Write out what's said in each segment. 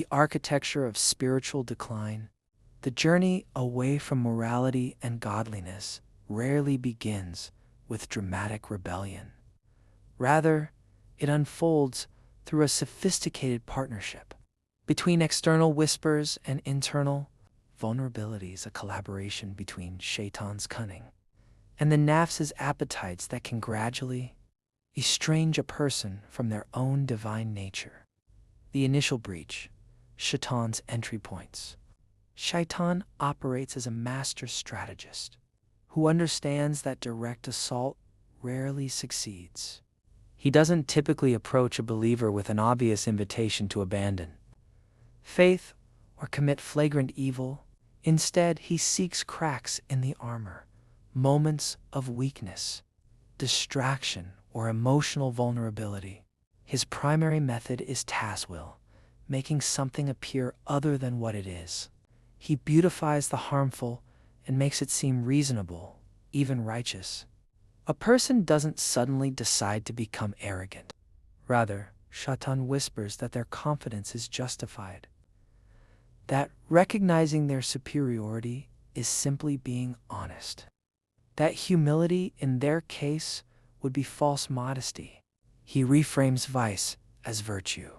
the architecture of spiritual decline. The journey away from morality and godliness rarely begins with dramatic rebellion. Rather, it unfolds through a sophisticated partnership between external whispers and internal vulnerabilities, a collaboration between Shaytaan's cunning and the nafs's appetites that can gradually estrange a person from their own divine nature. The initial breach, Shaytaan's entry points. Shaytaan operates as a master strategist who understands that direct assault rarely succeeds. He doesn't typically approach a believer with an obvious invitation to abandon faith or commit flagrant evil. Instead, he seeks cracks in the armor, moments of weakness, distraction, or emotional vulnerability. His primary method is task will, making something appear other than what it is. He beautifies the harmful and makes it seem reasonable, even righteous. A person doesn't suddenly decide to become arrogant. Rather, Shaytaan whispers that their confidence is justified, that recognizing their superiority is simply being honest, that humility in their case would be false modesty. He reframes vice as virtue,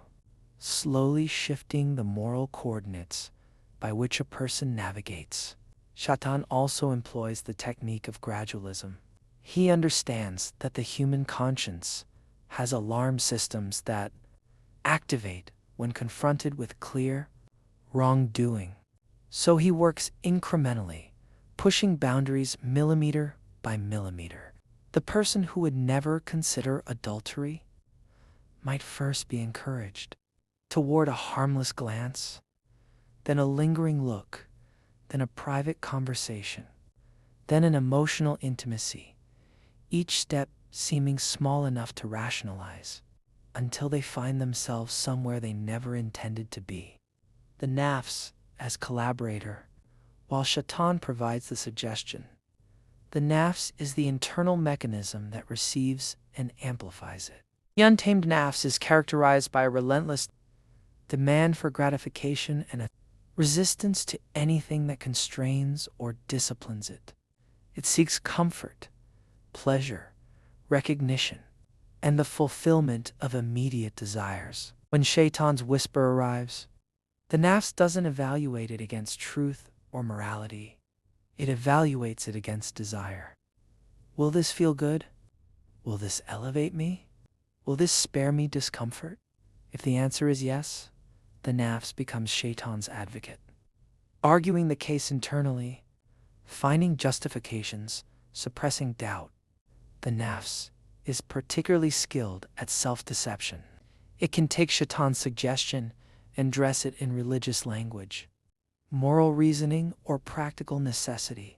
slowly shifting the moral coordinates by which a person navigates. Shaytaan also employs the technique of gradualism. He understands that the human conscience has alarm systems that activate when confronted with clear wrongdoing. So he works incrementally, pushing boundaries millimeter by millimeter. The person who would never consider adultery might first be encouraged toward a harmless glance, then a lingering look, then a private conversation, then an emotional intimacy, each step seeming small enough to rationalize, until they find themselves somewhere they never intended to be. The nafs as collaborator, while Shaytaan provides the suggestion. The nafs is the internal mechanism that receives and amplifies it. The untamed nafs is characterized by a relentless demand for gratification and a resistance to anything that constrains or disciplines it. It seeks comfort, pleasure, recognition, and the fulfillment of immediate desires. When Shaytaan's whisper arrives, the nafs doesn't evaluate it against truth or morality. It evaluates it against desire. Will this feel good? Will this elevate me? Will this spare me discomfort? If the answer is yes, the nafs becomes Shaytaan's advocate, arguing the case internally, finding justifications, suppressing doubt. The nafs is particularly skilled at self-deception. It can take Shaytaan's suggestion and dress it in religious language, moral reasoning, or practical necessity.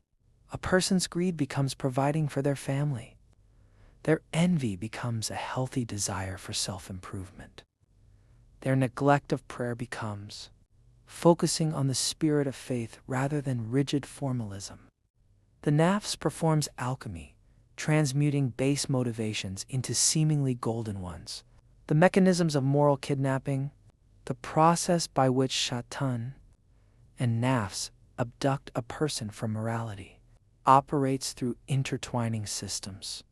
A person's greed becomes providing for their family. Their envy becomes a healthy desire for self-improvement. Their neglect of prayer becomes focusing on the spirit of faith rather than rigid formalism. The nafs performs alchemy, transmuting base motivations into seemingly golden ones. The mechanisms of moral kidnapping, the process by which Shaytaan and nafs abduct a person from morality, operates through intertwining systems.